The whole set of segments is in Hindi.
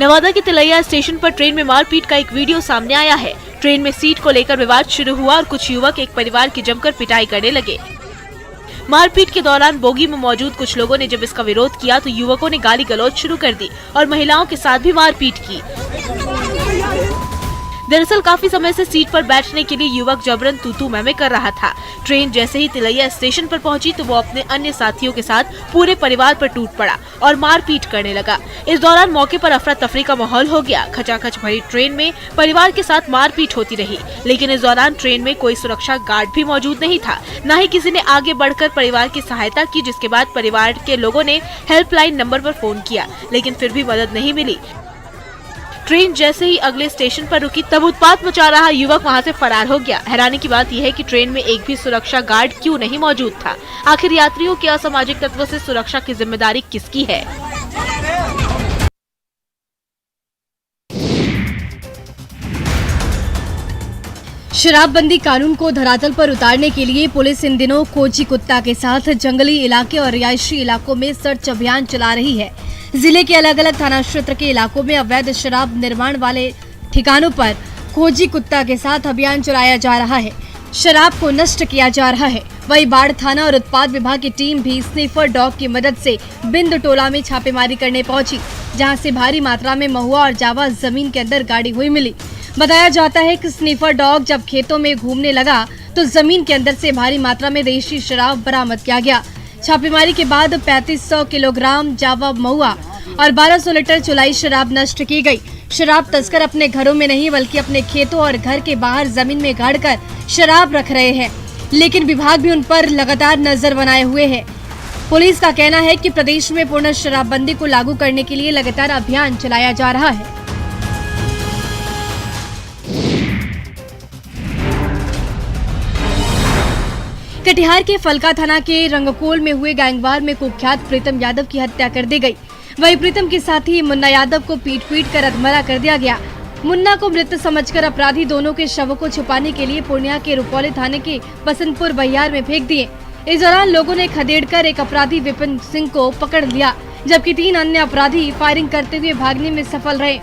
नवादा के तिलैया स्टेशन पर ट्रेन में मारपीट का एक वीडियो सामने आया है। ट्रेन में सीट को लेकर विवाद शुरू हुआ और कुछ युवक एक परिवार की जमकर पिटाई करने लगे। मारपीट के दौरान बोगी में मौजूद कुछ लोगों ने जब इसका विरोध किया तो युवकों ने गाली गलौज शुरू कर दी और महिलाओं के साथ भी मारपीट की। दरअसल काफी समय से सीट पर बैठने के लिए युवक जबरन तू मैं कर रहा था। ट्रेन जैसे ही तिलैया स्टेशन पर पहुंची तो वो अपने अन्य साथियों के साथ पूरे परिवार पर टूट पड़ा और मारपीट करने लगा। इस दौरान मौके पर अफरा तफरी का माहौल हो गया। खचाखच भरी ट्रेन में परिवार के साथ मारपीट होती रही, लेकिन इस दौरान ट्रेन में कोई सुरक्षा गार्ड भी मौजूद नहीं था। न ही किसी ने आगे बढ़कर परिवार की सहायता की, जिसके बाद परिवार के लोगों ने हेल्पलाइन नंबर पर फोन किया, लेकिन फिर भी मदद नहीं मिली। ट्रेन जैसे ही अगले स्टेशन पर रुकी तब उत्पात मचा रहा युवक वहां से फरार हो गया। हैरानी की बात यह है कि ट्रेन में एक भी सुरक्षा गार्ड क्यों नहीं मौजूद था। आखिर यात्रियों के असामाजिक तत्वों से सुरक्षा की जिम्मेदारी किसकी है? शराबबंदी कानून को धरातल पर उतारने के लिए पुलिस इन दिनों खोजी कुत्ता के साथ जंगली इलाके और रिहायशी इलाकों में सर्च अभियान चला रही है। जिले के अलग अलग थाना क्षेत्र के इलाकों में अवैध शराब निर्माण वाले ठिकानों पर खोजी कुत्ता के साथ अभियान चलाया जा रहा है। शराब को नष्ट किया जा रहा है। वहीं बाढ़ थाना और उत्पाद विभाग की टीम भी स्निफर डॉग की मदद से बिंद टोला में छापेमारी करने पहुंची, जहां से भारी मात्रा में महुआ और जावा जमीन के अंदर गाड़ी हुई मिली। बताया जाता है कि स्निफर डॉग जब खेतों में घूमने लगा तो जमीन के अंदर से भारी मात्रा में देशी शराब बरामद किया गया। छापेमारी के बाद 3500 किलोग्राम जावा महुआ और 1200 लीटर चुलाई शराब नष्ट की गई। शराब तस्कर अपने घरों में नहीं बल्कि अपने खेतों और घर के बाहर जमीन में गाड़कर शराब रख रहे हैं, लेकिन विभाग भी उन पर लगातार नजर बनाए हुए है। पुलिस का कहना है कि प्रदेश में पूर्ण शराबबंदी को लागू करने के लिए लगातार अभियान चलाया जा रहा है। कटिहार के फलका थाना के रंगकोल में हुए गैंगवार में कुख्यात प्रीतम यादव की हत्या कर दी गई। वहीं प्रीतम के साथी मुन्ना यादव को पीट कर अधमरा कर दिया गया। मुन्ना को मृत समझकर अपराधी दोनों के शवों को छुपाने के लिए पूर्णिया के रुपौली थाने के बसंतपुर बहियार में फेंक दिए। इस दौरान लोगों ने खदेड़कर एक अपराधी विपिन सिंह को पकड़ लिया, जबकि 3 अन्य अपराधी फायरिंग करते हुए भागने में सफल रहे।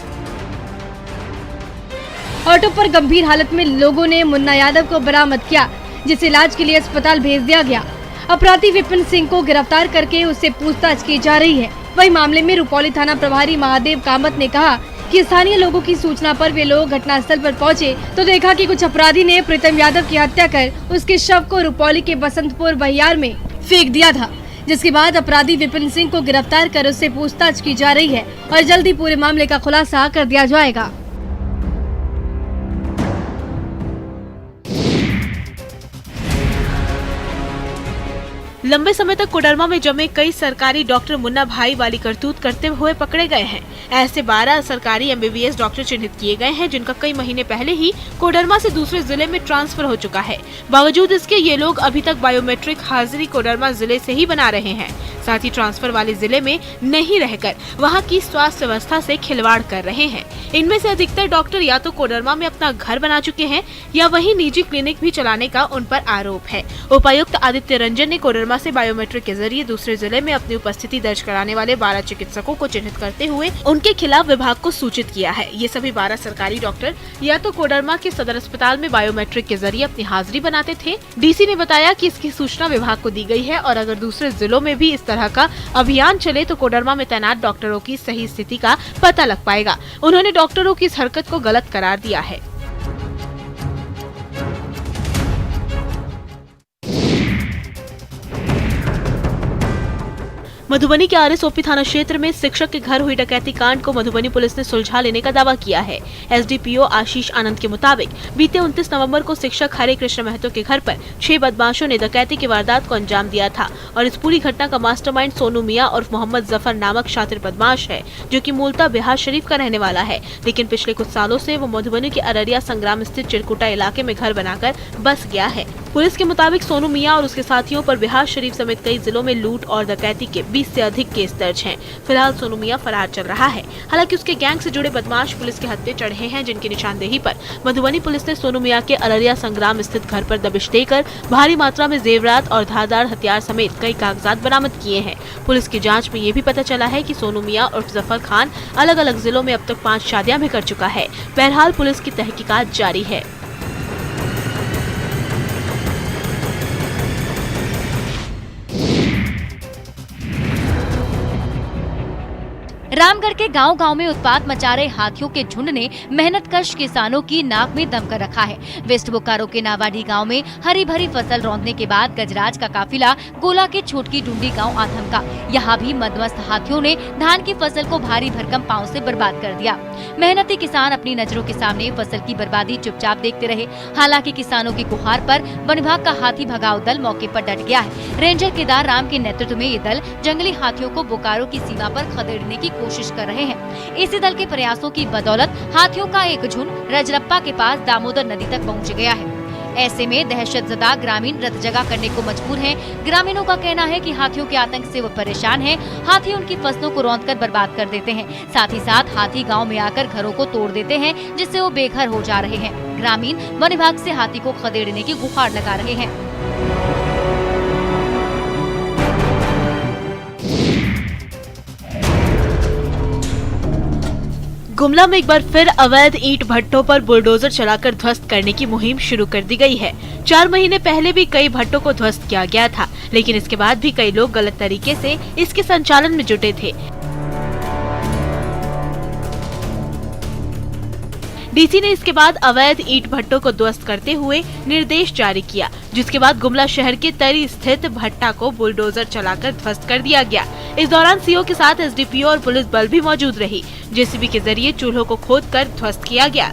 ऑटो पर गंभीर हालत में लोगों ने मुन्ना यादव को बरामद किया, जिसे इलाज के लिए अस्पताल भेज दिया गया। अपराधी विपिन सिंह को गिरफ्तार करके उससे पूछताछ की जा रही है। वहीं मामले में रुपौली थाना प्रभारी महादेव कामत ने कहा कि स्थानीय लोगों की सूचना पर वे लोग घटनास्थल पर पहुंचे तो देखा कि कुछ अपराधी ने प्रीतम यादव की हत्या कर उसके शव को रुपौली के बसंतपुर बहियार में फेंक दिया था, जिसके बाद अपराधी विपिन सिंह को गिरफ्तार कर उससे पूछताछ की जा रही है और जल्द ही पूरे मामले का खुलासा कर दिया जाएगा। लंबे समय तक कोडरमा में जमे कई सरकारी डॉक्टर मुन्ना भाई वाली करतूत करते हुए पकड़े गए हैं। ऐसे 12 सरकारी MBBS डॉक्टर चिन्हित किए गए हैं, जिनका कई महीने पहले ही कोडरमा से दूसरे जिले में ट्रांसफर हो चुका है। बावजूद इसके ये लोग अभी तक बायोमेट्रिक हाजिरी कोडरमा जिले से ही बना रहे हैं। साथ ही ट्रांसफर वाले जिले में नहीं रहकर वहां की स्वास्थ्य व्यवस्था से खिलवाड़ कर रहे हैं। इनमें से अधिकतर डॉक्टर या तो कोडरमा में अपना घर बना चुके हैं या वहीं निजी क्लिनिक भी चलाने का उन पर आरोप है। उपायुक्त आदित्य रंजन ने कोडरमा से बायोमेट्रिक के जरिए दूसरे जिले में अपनी उपस्थिति दर्ज कराने वाले 12 चिकित्सकों को चिन्हित करते हुए उनके खिलाफ विभाग को सूचित किया है। ये सभी 12 सरकारी डॉक्टर या तो कोडरमा के सदर अस्पताल में बायोमेट्रिक के जरिए अपनी हाजिरी बनाते थे। डीसी ने बताया कि इसकी सूचना विभाग को दी गई है और अगर दूसरे जिलों में भी इस तरह का अभियान चले तो कोडरमा में तैनात डॉक्टरों की सही स्थिति का पता लग पाएगा। उन्होंने डॉक्टरों की इस हरकत को गलत करार दिया है। मधुबनी के RSOP थाना क्षेत्र में शिक्षक के घर हुई डकैती कांड को मधुबनी पुलिस ने सुलझा लेने का दावा किया है। SDPO आशीष आनंद के मुताबिक बीते 29 नवंबर को शिक्षक हरे कृष्ण महतो के घर पर 6 बदमाशों ने डकैती की वारदात को अंजाम दिया था और इस पूरी घटना का मास्टरमाइंड सोनू मियां और मोहम्मद जफर नामक शातिर बदमाश है, जो कि मूलतः बिहार शरीफ का रहने वाला है, लेकिन पिछले कुछ सालों से वो मधुबनी के अररिया संग्राम स्थित चिरकुटा इलाके में घर बनाकर बस गया है। पुलिस के मुताबिक सोनू मियां और उसके साथियों पर बिहार शरीफ समेत कई जिलों में लूट और डकैती के 20 से अधिक केस दर्ज हैं। फिलहाल सोनू मियां फरार चल रहा है। हालांकि उसके गैंग से जुड़े बदमाश पुलिस के हत्थे चढ़े हैं, जिनकी निशानदेही पर मधुबनी पुलिस ने सोनू मियां के अररिया संग्राम स्थित घर पर दबिश देकर भारी मात्रा में जेवरात और धारदार हथियार समेत कई कागजात बरामद किए हैं। पुलिस की जाँच में ये भी पता चला है कि सोनू मियां उर्फ जफर खान अलग अलग जिलों में अब तक 5 शादियां भी कर चुका है। बहरहाल पुलिस की तहकीकात जारी है। रामगढ़ के गांव-गांव में उत्पात मचा रहे हाथियों के झुंड ने मेहनतकश किसानों की नाक में दम कर रखा है। वेस्ट बोकारो के नावाडी गांव में हरी भरी फसल रौंदने के बाद गजराज का काफिला गोला के छोटकी डूंडी गांव आ थमका। यहाँ भी मदमस्त हाथियों ने धान की फसल को भारी भरकम पांव से बर्बाद कर दिया। मेहनती किसान अपनी नजरों के सामने फसल की बर्बादी चुपचाप देखते रहे। हालांकि किसानों की गुहार पर वन विभाग का हाथी भगाओ दल मौके पर डट गया है। रेंजर केदार राम के नेतृत्व में ये दल जंगली हाथियों को बोकारो की सीमा पर खदेड़ने की कोशिश कर रहे हैं। इसी दल के प्रयासों की बदौलत हाथियों का एक झुंड रजरप्पा के पास दामोदर नदी तक पहुंच गया है। ऐसे में दहशतजदा ग्रामीण रत जगह करने को मजबूर हैं। ग्रामीणों का कहना है कि हाथियों के आतंक से वो परेशान हैं। हाथी उनकी फसलों को रौंदकर बर्बाद कर देते हैं। साथ ही साथ हाथी गांव में आकर घरों को तोड़ देते हैं, जिससे वो बेघर हो जा रहे हैं। ग्रामीण वन विभाग से हाथी को खदेड़ने की गुहार लगा रहे हैं। गुमला में एक बार फिर अवैध ईंट भट्टों पर बुलडोजर चलाकर ध्वस्त करने की मुहिम शुरू कर दी गई है। 4 महीने पहले भी कई भट्टों को ध्वस्त किया गया था, लेकिन इसके बाद भी कई लोग गलत तरीके से इसके संचालन में जुटे थे। डीसी ने इसके बाद अवैध ईंट भट्टों को ध्वस्त करते हुए निर्देश जारी किया, जिसके बाद गुमला शहर के तरी स्थित भट्टा को बुलडोजर चलाकर ध्वस्त कर दिया गया। इस दौरान सीओ के साथ एसडीपीओ और पुलिस बल भी मौजूद रही। जेसीबी के जरिए चूल्हों को खोदकर ध्वस्त किया गया।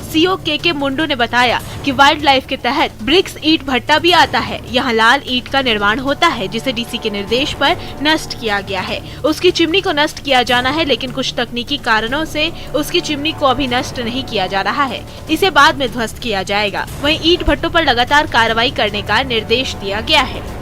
सीओ के मुंडू ने बताया कि वाइल्ड लाइफ के तहत ब्रिक्स ईंट भट्टा भी आता है। यहाँ लाल ईंट का निर्माण होता है, जिसे डीसी के निर्देश पर नष्ट किया गया है। उसकी चिमनी को नष्ट किया जाना है, लेकिन कुछ तकनीकी कारणों से उसकी चिमनी को अभी नष्ट नहीं किया जा रहा है। इसे बाद में ध्वस्त किया जाएगा। वहीं ईंट भट्टों पर लगातार कार्रवाई करने का निर्देश दिया गया है।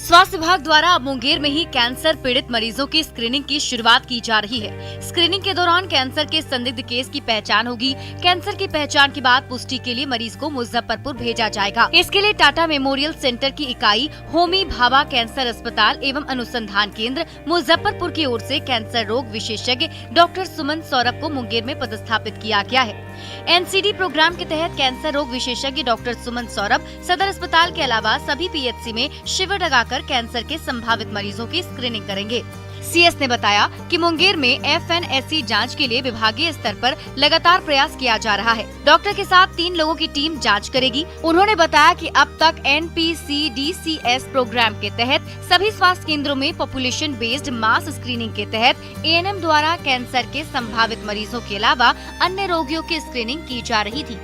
स्वास्थ्य विभाग द्वारा अब मुंगेर में ही कैंसर पीड़ित मरीजों की स्क्रीनिंग की शुरुआत की जा रही है। स्क्रीनिंग के दौरान कैंसर के संदिग्ध केस की पहचान होगी। कैंसर की पहचान के बाद पुष्टि के लिए मरीज को मुजफ्फरपुर भेजा जाएगा। इसके लिए टाटा मेमोरियल सेंटर की इकाई होमी भाभा कैंसर अस्पताल एवं अनुसंधान केंद्र मुजफ्फरपुर की ओर से कैंसर रोग विशेषज्ञ डॉक्टर सुमन सौरभ को मुंगेर में पदस्थापित किया गया है। एनसीडी प्रोग्राम के तहत कैंसर रोग विशेषज्ञ डॉक्टर सुमन सौरभ सदर अस्पताल के अलावा सभी पीएचसी में शिविर लगाकर कैंसर के संभावित मरीजों की स्क्रीनिंग करेंगे। सीएस ने बताया कि मुंगेर में FNSC जांच के लिए विभागीय स्तर पर लगातार प्रयास किया जा रहा है। डॉक्टर के साथ 3 लोगों की टीम जांच करेगी। उन्होंने बताया कि अब तक NPCDCS प्रोग्राम के तहत सभी स्वास्थ्य केंद्रों में पॉपुलेशन बेस्ड मास स्क्रीनिंग के तहत ANM द्वारा कैंसर के संभावित मरीजों के अलावा अन्य रोगियों की स्क्रीनिंग की जा रही थी।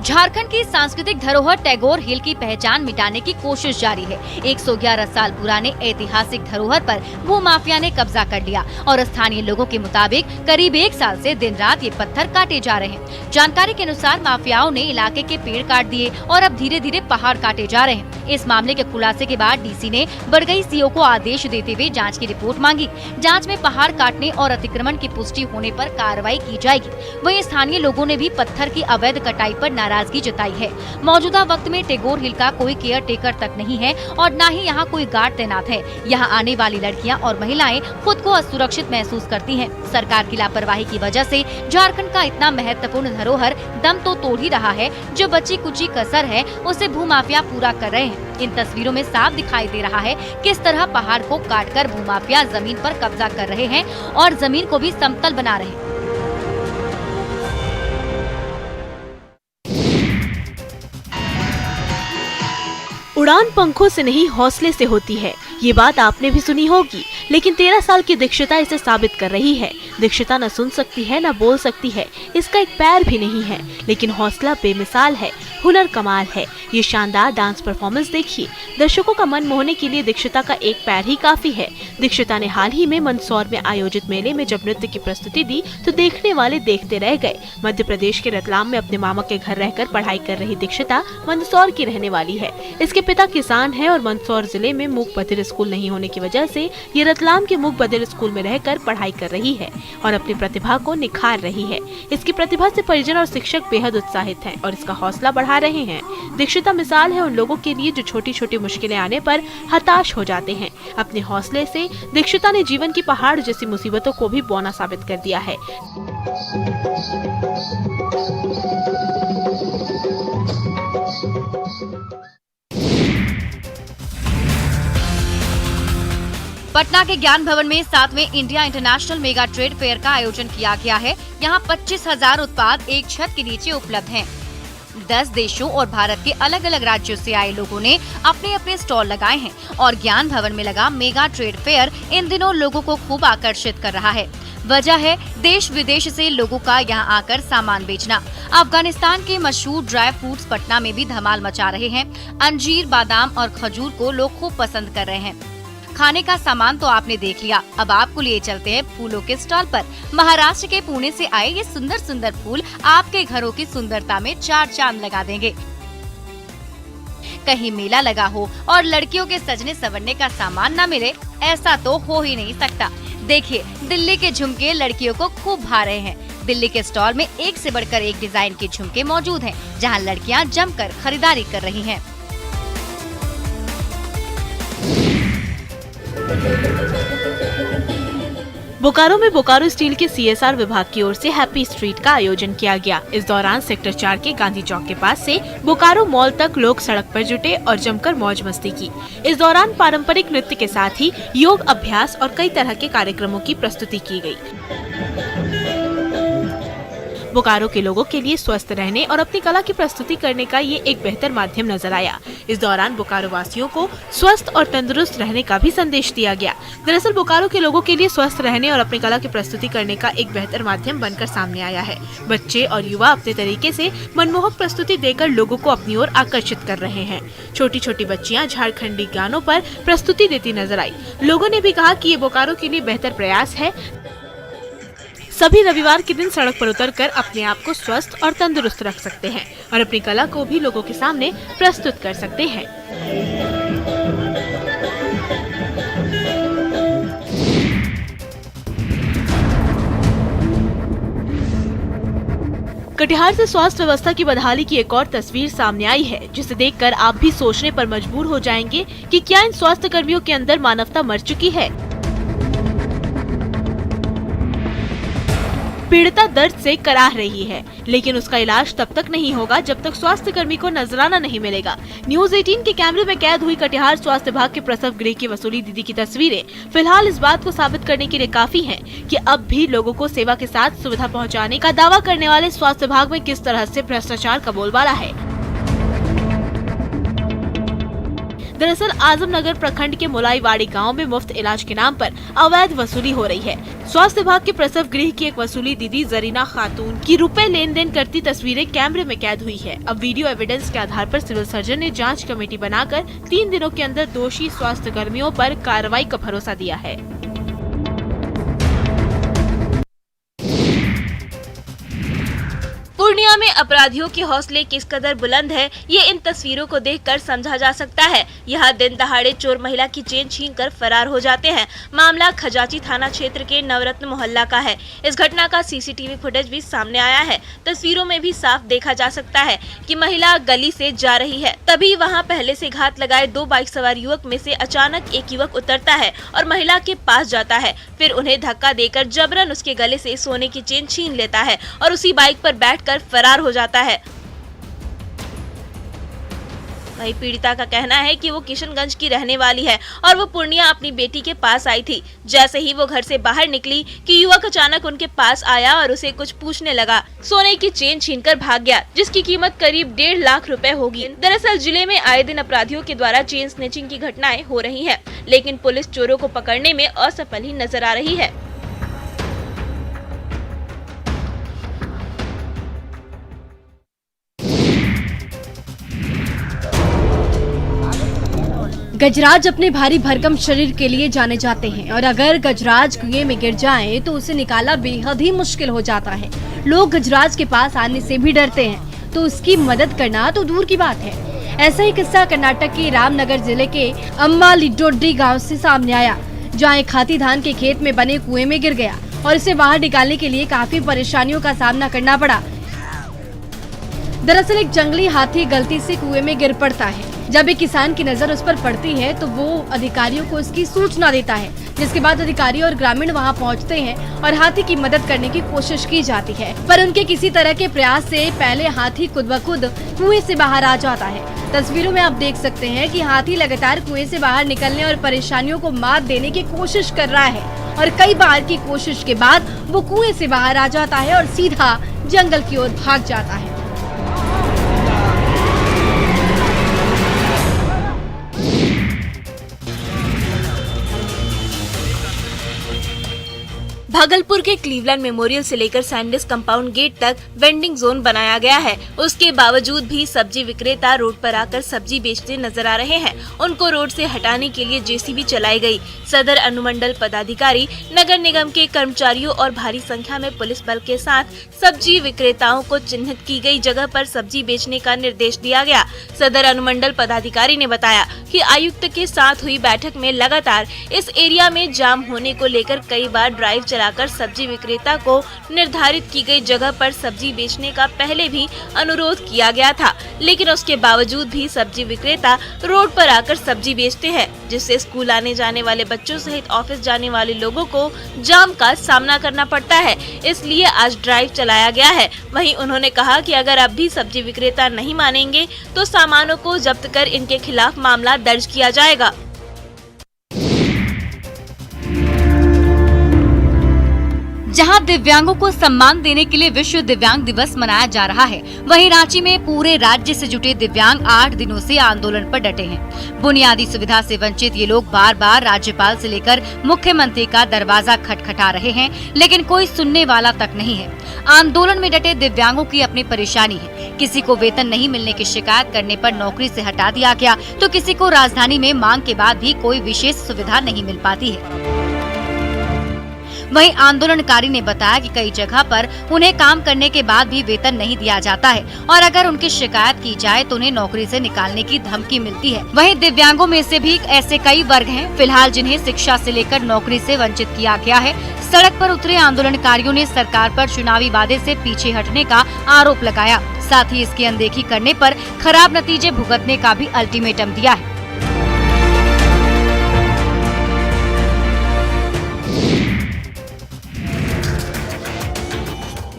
झारखंड की सांस्कृतिक धरोहर टैगोर हिल की पहचान मिटाने की कोशिश जारी है। 111 साल पुराने ऐतिहासिक धरोहर पर भूमाफिया ने कब्जा कर लिया और स्थानीय लोगों के मुताबिक करीब 1 साल से दिन रात ये पत्थर काटे जा रहे हैं। जानकारी के अनुसार माफियाओं ने इलाके के पेड़ काट दिए और अब धीरे धीरे पहाड़ काटे जा रहे हैं। इस मामले के खुलासे के बाद डीसी ने बड़गई सीओ को आदेश देते हुए जांच की रिपोर्ट मांगी। जांच में पहाड़ काटने और अतिक्रमण की पुष्टि होने पर कार्रवाई की जाएगी। वहीं स्थानीय लोगों ने भी पत्थर की अवैध कटाई पर नाराजगी जताई है। मौजूदा वक्त में टैगोर हिल का कोई केयर टेकर तक नहीं है और न ही यहाँ कोई गार्ड तैनात है। यहाँ आने वाली लड़कियाँ और महिलाएं खुद को असुरक्षित महसूस करती हैं। सरकार की लापरवाही की वजह से झारखंड का इतना महत्वपूर्ण धरोहर दम तो तोड़ ही रहा है। जो बची कुची कसर है उसे भूमाफिया पूरा कर रहे हैं। इन तस्वीरों में साफ दिखाई दे रहा है किस तरह पहाड़ को काटकर भूमाफिया जमीन पर कब्जा कर रहे हैं और जमीन को भी समतल बना रहे हैं। उड़ान पंखों से नहीं हौसले से होती है, ये बात आपने भी सुनी होगी, लेकिन 13 साल की दीक्षिता इसे साबित कर रही है। दीक्षिता न सुन सकती है न बोल सकती है, इसका एक पैर भी नहीं है, लेकिन हौसला बेमिसाल है। हुनर कमाल है। ये शानदार डांस परफॉर्मेंस देखिए। दर्शकों का मन मोहने के लिए दीक्षिता का एक पैर ही काफी है। दीक्षिता ने हाल ही में मंदसौर में आयोजित मेले में जब नृत्य की प्रस्तुति दी तो देखने वाले देखते रह गए। मध्य प्रदेश के रतलाम में अपने मामा के घर रहकर पढ़ाई कर रही दीक्षिता मंदसौर की रहने वाली है। इसके पिता किसान है और मंदसौर जिले में मूक बधिर स्कूल नहीं होने की वजह से ये रतलाम के मूक बधिर स्कूल में रहकर पढ़ाई कर रही है और अपनी प्रतिभा को निखार रही है। इसकी प्रतिभा से परिजन और शिक्षक बेहद उत्साहित हैं और इसका हौसला बढ़ा रहे हैं। दीक्षिता मिसाल है उन लोगों के लिए जो छोटी छोटी मुश्किलें आने पर हताश हो जाते हैं। अपने हौसले से दीक्षिता ने जीवन की पहाड़ जैसी मुसीबतों को भी बौना साबित कर दिया है। पटना के ज्ञान भवन में 7वें India international mega trade fair का आयोजन किया गया है। यहाँ 25,000 उत्पाद एक छत के नीचे उपलब्ध हैं। 10 देशों और भारत के अलग अलग राज्यों से आए लोगों ने अपने अपने स्टॉल लगाए हैं और ज्ञान भवन में लगा मेगा ट्रेड फेयर इन दिनों लोगों को खूब आकर्षित कर रहा है। वजह है देश विदेश से लोगों का यहाँ आकर सामान बेचना। अफगानिस्तान के मशहूर ड्राई फ्रूट्स पटना में भी धमाल मचा रहे हैं। अंजीर, बादाम और खजूर को लोग खूब पसंद कर रहे हैं। खाने का सामान तो आपने देख लिया, अब आपको लिए चलते हैं फूलों के स्टॉल पर। महाराष्ट्र के पुणे से आए ये सुंदर सुंदर फूल आपके घरों की सुंदरता में 4 चांद लगा देंगे। कहीं मेला लगा हो और लड़कियों के सजने संवरने का सामान न मिले, ऐसा तो हो ही नहीं सकता। देखिए, दिल्ली के झुमके लड़कियों को खूब भा रहे हैं। दिल्ली के स्टॉल में एक से बढ़कर एक डिजाइन के झुमके मौजूद हैं, जहां लड़कियां जमकर खरीदारी कर रही हैं। बोकारो में बोकारो स्टील के CSR विभाग की ओर से हैप्पी स्ट्रीट का आयोजन किया गया। इस दौरान सेक्टर 4 के गांधी चौक के पास से बोकारो मॉल तक लोग सड़क पर जुटे और जमकर मौज मस्ती की। इस दौरान पारंपरिक नृत्य के साथ ही योग अभ्यास और कई तरह के कार्यक्रमों की प्रस्तुति की गई। बोकारो के लोगों के लिए स्वस्थ रहने और अपनी कला की प्रस्तुति करने का ये एक बेहतर माध्यम नजर आया। इस दौरान बोकारो वासियों को स्वस्थ और तंदुरुस्त रहने का भी संदेश दिया गया। दरअसल बोकारो के लोगों के लिए स्वस्थ रहने और अपनी कला की प्रस्तुति करने का एक बेहतर माध्यम बनकर सामने आया है। बच्चे और युवा अपने तरीके से मनमोहक प्रस्तुति देकर लोगों को अपनी ओर आकर्षित कर रहे हैं। छोटी छोटी बच्चियां झारखंडी गानों पर प्रस्तुति देती नजर आई। लोगों ने भी कहा कि ये बोकारो के लिए बेहतर प्रयास है। सभी रविवार के दिन सड़क पर उतरकर अपने आप को स्वस्थ और तंदुरुस्त रख सकते हैं और अपनी कला को भी लोगों के सामने प्रस्तुत कर सकते हैं। कटिहार से स्वास्थ्य व्यवस्था की बदहाली की एक और तस्वीर सामने आई है, जिसे देखकर आप भी सोचने पर मजबूर हो जाएंगे कि क्या इन स्वास्थ्य कर्मियों के अंदर मानवता मर चुकी है। पीड़िता दर्द से कराह रही है, लेकिन उसका इलाज तब तक नहीं होगा जब तक स्वास्थ्य कर्मी को नजराना नहीं मिलेगा। न्यूज़ 18 के कैमरे में कैद हुई कटिहार स्वास्थ्य विभाग के प्रसव गृह की वसूली दीदी की तस्वीरें फिलहाल इस बात को साबित करने के लिए काफी हैं कि अब भी लोगों को सेवा के साथ सुविधा पहुंचाने का दावा करने वाले स्वास्थ्य विभाग में किस तरह से भ्रष्टाचार का बोलबाला है। दरअसल आजमनगर प्रखंड के मुलाईवाड़ी गांव में मुफ्त इलाज के नाम पर अवैध वसूली हो रही है। स्वास्थ्य विभाग के प्रसव गृह की एक वसूली दीदी जरीना खातून की रुपए लेन देन करती तस्वीरें कैमरे में कैद हुई है। अब वीडियो एविडेंस के आधार पर सिविल सर्जन ने जांच कमेटी बनाकर 3 दिनों के अंदर दोषी स्वास्थ्य कर्मियों पर कार्रवाई का भरोसा दिया है। पूर्णिया में अपराधियों के हौसले किस कदर बुलंद है, ये इन तस्वीरों को देखकर समझा जा सकता है। यहाँ दिन दहाड़े चोर महिला की चेन छीनकर फरार हो जाते हैं। मामला खजाची थाना क्षेत्र के नवरत्न मोहल्ला का है। इस घटना का CCTV फुटेज भी सामने आया है। तस्वीरों में भी साफ देखा जा सकता है कि महिला गली से जा रही है, तभी वहाँ पहले से घात लगाए 2 बाइक सवार युवक में से अचानक एक युवक उतरता है और महिला के पास जाता है। फिर उन्हें धक्का देकर जबरन उसके गले से सोने की चेन छीन लेता है और उसी बाइक पर बैठकर फरार हो जाता है। वही पीड़िता का कहना है कि वो किशनगंज की रहने वाली है और वो पूर्णिया अपनी बेटी के पास आई थी। जैसे ही वो घर से बाहर निकली कि युवक अचानक उनके पास आया और उसे कुछ पूछने लगा। सोने की चेन छीनकर भाग गया, जिसकी कीमत करीब 1.5 लाख रुपए होगी। दरअसल जिले में आए दिन अपराधियों के द्वारा चेन स्नेचिंग की घटनाएं हो रही है, लेकिन पुलिस चोरों को पकड़ने में असफल ही नजर आ रही है। गजराज अपने भारी भरकम शरीर के लिए जाने जाते हैं और अगर गजराज कुएं में गिर जाए तो उसे निकालना बेहद ही मुश्किल हो जाता है। लोग गजराज के पास आने से भी डरते हैं, तो उसकी मदद करना तो दूर की बात है। ऐसा ही किस्सा कर्नाटक के रामनगर जिले के अम्मालिडोड्डी गांव से सामने आया, जहां एक हाथी धान के खेत में बने कुएं में गिर गया और इसे बाहर निकालने के लिए काफी परेशानियों का सामना करना पड़ा। दरअसल एक जंगली हाथी गलती से कुएं में गिर पड़ता है। जब एक किसान की नजर उस पर पड़ती है तो वो अधिकारियों को इसकी सूचना देता है, जिसके बाद अधिकारी और ग्रामीण वहां पहुंचते हैं और हाथी की मदद करने की कोशिश की जाती है, पर उनके किसी तरह के प्रयास से पहले हाथी खुद ब खुद कुएं से बाहर आ जाता है। तस्वीरों में आप देख सकते हैं कि हाथी लगातार कुएं से बाहर निकलने और परेशानियों को मात देने की कोशिश कर रहा है और कई बार की कोशिश के बाद वो कुएं से बाहर आ जाता है और सीधा जंगल की ओर भाग जाता है। भागलपुर के क्लीवलैंड मेमोरियल से लेकर सैंडिस कंपाउंड गेट तक वेंडिंग जोन बनाया गया है। उसके बावजूद भी सब्जी विक्रेता रोड पर आकर सब्जी बेचते नजर आ रहे हैं। उनको रोड से हटाने के लिए जेसीबी चलाई गई। सदर अनुमंडल पदाधिकारी, नगर निगम के कर्मचारियों और भारी संख्या में पुलिस बल के साथ सब्जी विक्रेताओं को चिन्हित की गई जगह पर सब्जी बेचने का निर्देश दिया गया। सदर अनुमंडल पदाधिकारी ने बताया कि आयुक्त के साथ हुई बैठक में लगातार इस एरिया में जाम होने को लेकर कई बार ड्राइव चलाकर सब्जी विक्रेता को निर्धारित की गई जगह पर सब्जी बेचने का पहले भी अनुरोध किया गया था, लेकिन उसके बावजूद भी सब्जी विक्रेता रोड पर आकर सब्जी बेचते हैं, जिससे स्कूल आने जाने वाले बच्चों सहित ऑफिस जाने वाले लोगों को जाम का सामना करना पड़ता है। इसलिए आज ड्राइव चलाया गया है। वहीं उन्होंने कहा कि अगर अब भी सब्जी विक्रेता नहीं मानेंगे तो सामानों को जब्त कर इनके खिलाफ मामला दर्ज किया जाएगा। जहां दिव्यांगों को सम्मान देने के लिए विश्व दिव्यांग दिवस मनाया जा रहा है, वहीं रांची में पूरे राज्य से जुटे दिव्यांग 8 दिनों से आंदोलन पर डटे हैं। बुनियादी सुविधा से वंचित ये लोग बार बार राज्यपाल से लेकर मुख्यमंत्री का दरवाजा खटखटा रहे हैं, लेकिन कोई सुनने वाला तक नहीं है। आंदोलन में डटे दिव्यांगों की अपनी परेशानी है। किसी को वेतन नहीं मिलने की शिकायत करने पर नौकरी से हटा दिया गया, तो किसी को राजधानी में मांग के बाद भी कोई विशेष सुविधा नहीं मिल पाती है। वहीं आंदोलनकारी ने बताया कि कई जगह पर उन्हें काम करने के बाद भी वेतन नहीं दिया जाता है और अगर उनकी शिकायत की जाए तो उन्हें नौकरी से निकालने की धमकी मिलती है। वहीं दिव्यांगों में से भी ऐसे कई वर्ग हैं फिलहाल जिन्हें शिक्षा से लेकर नौकरी से वंचित किया गया है। सड़क पर उतरे आंदोलनकारियों ने सरकार पर चुनावी वादे से पीछे हटने का आरोप लगाया, साथ ही इसकी अनदेखी करने पर खराब नतीजे भुगतने का भी अल्टीमेटम दिया है।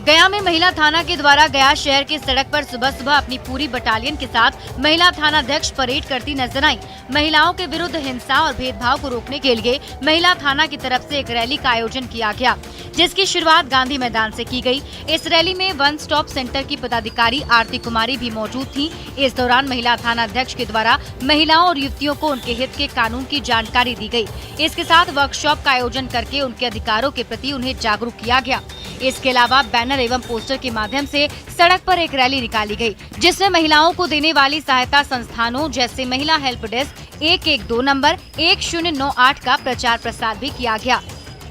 गया में महिला थाना के द्वारा गया शहर के सड़क पर सुबह सुबह अपनी पूरी बटालियन के साथ महिला थाना अध्यक्ष परेड करती नजर आई। महिलाओं के विरुद्ध हिंसा और भेदभाव को रोकने के लिए महिला थाना की तरफ से एक रैली का आयोजन किया गया, जिसकी शुरुआत गांधी मैदान से की गई। इस रैली में वन स्टॉप सेंटर की पदाधिकारी आरती कुमारी भी मौजूद थी। इस दौरान महिला थाना अध्यक्ष के द्वारा महिलाओं और युवतियों को उनके हित के कानून की जानकारी दी गई। इसके साथ वर्कशॉप का आयोजन करके उनके अधिकारों के प्रति उन्हें जागरूक किया गया। इसके अलावा बैनर एवं पोस्टर के माध्यम से सड़क पर एक रैली निकाली गई, जिसमें महिलाओं को देने वाली सहायता संस्थानों जैसे महिला हेल्प डेस्क 112 नंबर 1098 का प्रचार प्रसार भी किया गया।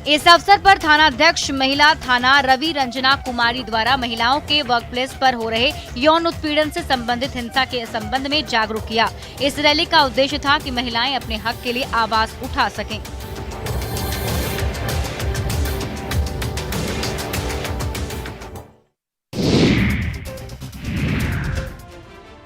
इस अवसर पर थाना अध्यक्ष महिला थाना रवि रंजना कुमारी द्वारा महिलाओं के वर्क प्लेस पर हो रहे यौन उत्पीड़न से संबंधित हिंसा के संबंध में जागरूक किया। इस रैली का उद्देश्य था कि महिलाएं अपने हक के लिए आवाज उठा सकें।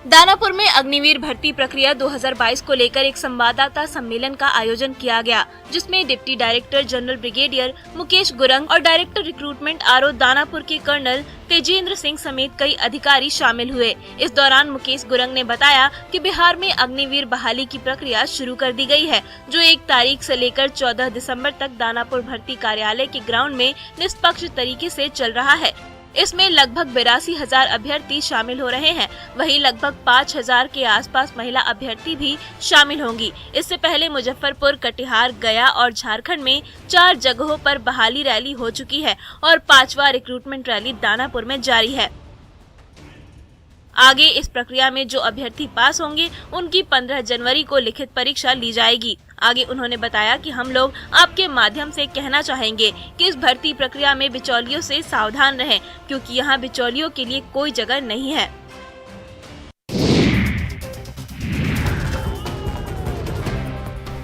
दानापुर में अग्निवीर भर्ती प्रक्रिया 2022 को लेकर एक संवाददाता सम्मेलन का आयोजन किया गया, जिसमें deputy director general brigadier Mukesh Gurung और डायरेक्टर रिक्रूटमेंट आरओ दानापुर के कर्नल तेजेंद्र सिंह समेत कई अधिकारी शामिल हुए। इस दौरान मुकेश गुरंग ने बताया कि बिहार में अग्निवीर बहाली की प्रक्रिया शुरू कर दी गई है, जो 1 तारीख से लेकर 14 दिसंबर तक दानापुर भर्ती कार्यालय के ग्राउंड में निष्पक्ष तरीके से चल रहा है। इसमें लगभग 82,000 अभ्यर्थी शामिल हो रहे हैं। वहीं लगभग 5,000 के आसपास महिला अभ्यर्थी भी शामिल होंगी। इससे पहले मुजफ्फरपुर, कटिहार, गया और झारखंड में 4 जगहों पर बहाली रैली हो चुकी है और 5वां रिक्रूटमेंट रैली दानापुर में जारी है। आगे इस प्रक्रिया में जो अभ्यर्थी पास होंगे उनकी 15 जनवरी को लिखित परीक्षा ली जाएगी। आगे उन्होंने बताया कि हम लोग आपके माध्यम से कहना चाहेंगे कि इस भर्ती प्रक्रिया में बिचौलियों से सावधान रहें, क्योंकि यहाँ बिचौलियों के लिए कोई जगह नहीं है।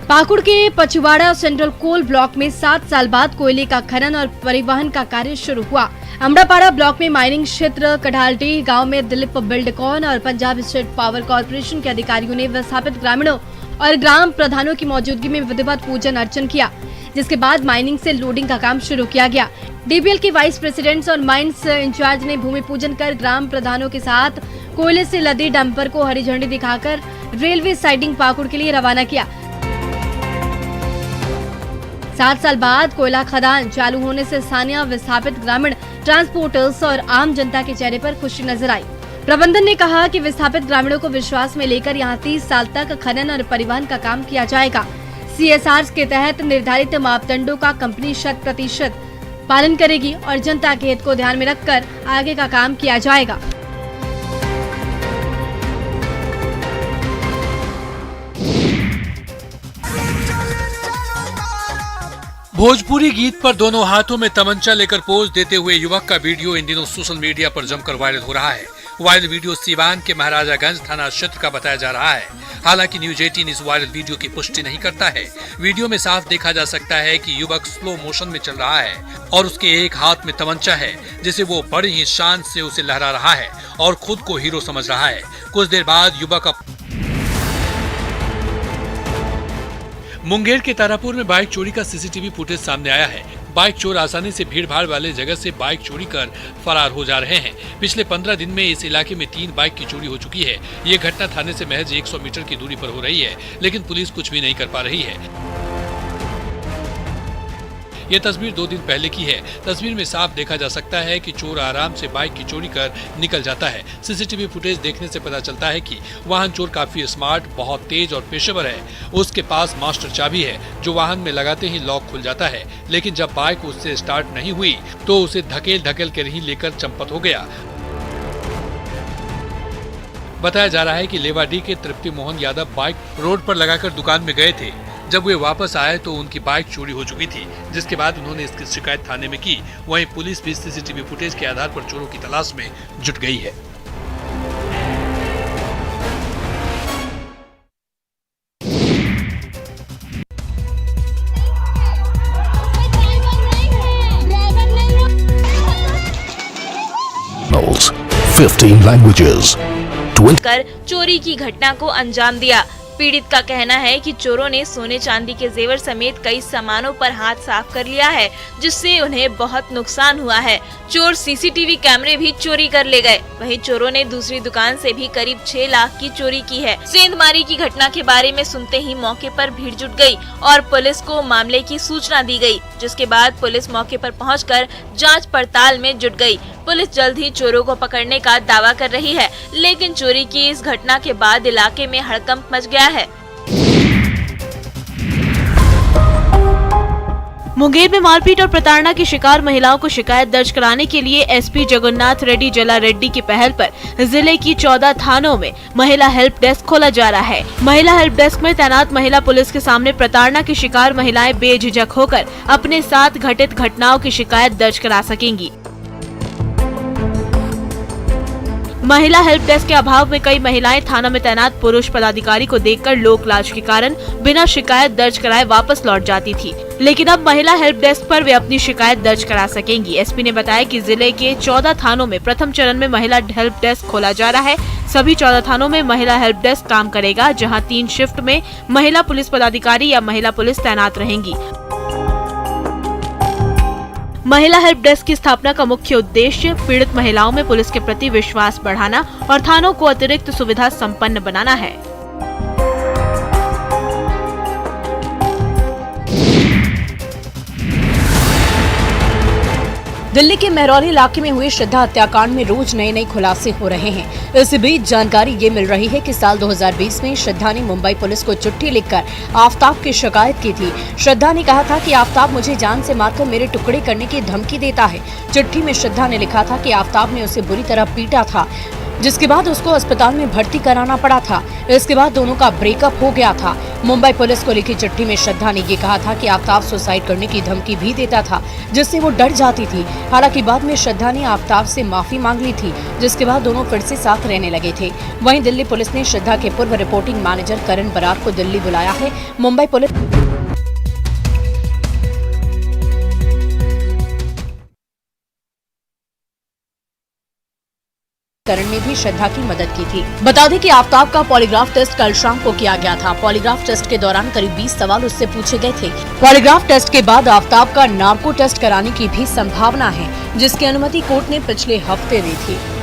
पाकुड़ के पचवाड़ा सेंट्रल कोल ब्लॉक में 7 साल बाद कोयले का खनन और परिवहन का कार्य शुरू हुआ। अमड़ापाड़ा ब्लॉक में माइनिंग क्षेत्र कढ़ालटी गांव में दिलीप बिल्डकॉन और पंजाब स्टेट पावर कॉर्पोरेशन के अधिकारियों ने विस्थापित ग्रामीणों और ग्राम प्रधानों की मौजूदगी में विधिवत पूजन अर्चन किया, जिसके बाद माइनिंग से लोडिंग का काम शुरू किया गया। डीबीएल के वाइस प्रेसिडेंट्स और माइंस इंचार्ज ने भूमि पूजन कर ग्राम प्रधानों के साथ कोयले से लदे डंपर को हरी झंडी दिखाकर रेलवे साइडिंग पाकुड़ के लिए रवाना किया। 7 साल बाद कोयला खदान चालू होने से स्थानीय विस्थापित ग्रामीण, ट्रांसपोर्टर्स और आम जनता के चेहरे पर खुशी नजर आई। प्रबंधन ने कहा कि विस्थापित ग्रामीणों को विश्वास में लेकर यहां 30 साल तक खनन और परिवहन का काम किया जाएगा। CSR के तहत निर्धारित मापदंडों का कंपनी 100% पालन करेगी और जनता के हित को ध्यान में रखकर आगे का काम किया जाएगा। भोजपुरी गीत पर दोनों हाथों में तमंचा लेकर पोज देते हुए युवक का वीडियो इन दिनों सोशल मीडिया पर जमकर वायरल हो रहा है। वायरल वीडियो सीवान के महाराजागंज थाना क्षेत्र का बताया जा रहा है। हालांकि न्यूज 18 इस वायरल वीडियो की पुष्टि नहीं करता है। वीडियो में साफ देखा जा सकता है कि युवक स्लो मोशन में चल रहा है और उसके एक हाथ में तमंचा है, जिसे वो बड़ी ही शान से उसे लहरा रहा है और खुद को हीरो समझ रहा है। कुछ देर बाद युवक मुंगेर के तारापुर में बाइक चोरी का सीसीटीवी फुटेज सामने आया है। बाइक चोर आसानी से भीड़-भाड़ वाले जगह से बाइक चोरी कर फरार हो जा रहे हैं। पिछले 15 दिन में इस इलाके में 3 बाइक की चोरी हो चुकी है। ये घटना थाने से महज 100 मीटर की दूरी पर हो रही है, लेकिन पुलिस कुछ भी नहीं कर पा रही है। ये तस्वीर 2 दिन पहले की है। तस्वीर में साफ देखा जा सकता है कि चोर आराम से बाइक की चोरी कर निकल जाता है। सीसीटीवी फुटेज देखने से पता चलता है कि वाहन चोर काफी स्मार्ट, बहुत तेज और पेशेवर है। उसके पास मास्टर चाबी है, जो वाहन में लगाते ही लॉक खुल जाता है, लेकिन जब बाइक उससे स्टार्ट नहीं हुई तो उसे धकेल कर ही लेकर चंपत हो गया। बताया जा रहा है कि लेवाडी के तृप्ति मोहन यादव बाइक रोड पर लगाकर दुकान में गए थे। जब वे वापस आए तो उनकी बाइक चोरी हो चुकी थी, जिसके बाद उन्होंने इसकी शिकायत थाने में की। वहीं पुलिस भी सीसीटीवी फुटेज के आधार पर चोरों की तलाश में जुट गई है। channels, 15 languages, 20 कर चोरी की घटना को अंजाम दिया। पीड़ित का कहना है कि चोरों ने सोने चांदी के जेवर समेत कई सामानों पर हाथ साफ कर लिया है, जिससे उन्हें बहुत नुकसान हुआ है। चोर सीसीटीवी कैमरे भी चोरी कर ले गए। वहीं चोरों ने दूसरी दुकान से भी करीब 6 लाख की चोरी की है। सेंधमारी की घटना के बारे में सुनते ही मौके पर भीड़ जुट गई और पुलिस को मामले की सूचना दी गई, जिसके बाद पुलिस मौके पर पहुंचकर जांच पड़ताल में जुट गई। पुलिस जल्द ही चोरों को पकड़ने का दावा कर रही है, लेकिन चोरी की इस घटना के बाद इलाके में हड़कंप मच गया है। मुंगेर में मारपीट और प्रताड़ना की शिकार महिलाओं को शिकायत दर्ज कराने के लिए एसपी जगन्नाथ रेड्डी जला रेड्डी की पहल पर जिले की 14 थानों में महिला हेल्प डेस्क खोला जा रहा है। महिला हेल्प डेस्क में तैनात महिला पुलिस के सामने प्रताड़ना की शिकार महिलाएं बेझिझक होकर अपने साथ घटित घटनाओं की शिकायत दर्ज करा सकेंगी। महिला हेल्प डेस्क के अभाव में कई महिलाएं थाना में तैनात पुरुष पदाधिकारी को देखकर लोक लाज के कारण बिना शिकायत दर्ज कराए वापस लौट जाती थी, लेकिन अब महिला हेल्प डेस्क पर वे अपनी शिकायत दर्ज करा सकेंगी। एसपी ने बताया कि जिले के 14 थानों में प्रथम चरण में महिला हेल्प डेस्क खोला जा रहा है। सभी 14 थानों में महिला हेल्प डेस्क काम करेगा, जहाँ 3 शिफ्ट में महिला पुलिस पदाधिकारी या महिला पुलिस तैनात रहेंगी। महिला हेल्प डेस्क की स्थापना का मुख्य उद्देश्य पीड़ित महिलाओं में पुलिस के प्रति विश्वास बढ़ाना और थानों को अतिरिक्त सुविधा संपन्न बनाना है। दिल्ली के महरौली इलाके में हुए श्रद्धा हत्याकांड में रोज नए खुलासे हो रहे हैं। इस बीच जानकारी ये मिल रही है कि साल 2020 में श्रद्धा ने मुंबई पुलिस को चिट्ठी लिखकर आफ्ताब की शिकायत की थी। श्रद्धा ने कहा था कि आफ्ताब मुझे जान से मारकर मेरे टुकड़े करने की धमकी देता है। चिट्ठी में श्रद्धा ने लिखा था कि आफ्ताब ने उसे बुरी तरह पीटा था। जिसके बाद उसको अस्पताल में भर्ती कराना पड़ा था। इसके बाद दोनों का ब्रेकअप हो गया था। मुंबई पुलिस को लिखी चिट्ठी में श्रद्धा ने ये कहा था कि आफ्ताब सुसाइड करने की धमकी भी देता था, जिससे वो डर जाती थी। हालांकि बाद में श्रद्धा ने आफ्ताब से माफी मांग ली थी, जिसके बाद दोनों फिर से साथ रहने लगे थे। वहीं दिल्ली पुलिस ने श्रद्धा के पूर्व रिपोर्टिंग मैनेजर करण बरार को दिल्ली बुलाया है। मुंबई पुलिस करण ने भी श्रद्धा की मदद की थी। बता दें कि आफ्ताब का पॉलीग्राफ टेस्ट कल शाम को किया गया था। पॉलीग्राफ टेस्ट के दौरान करीब 20 सवाल उससे पूछे गए थे। पॉलीग्राफ टेस्ट के बाद आफ्ताब का नार्को टेस्ट कराने की भी संभावना है, जिसकी अनुमति कोर्ट ने पिछले हफ्ते दी थी।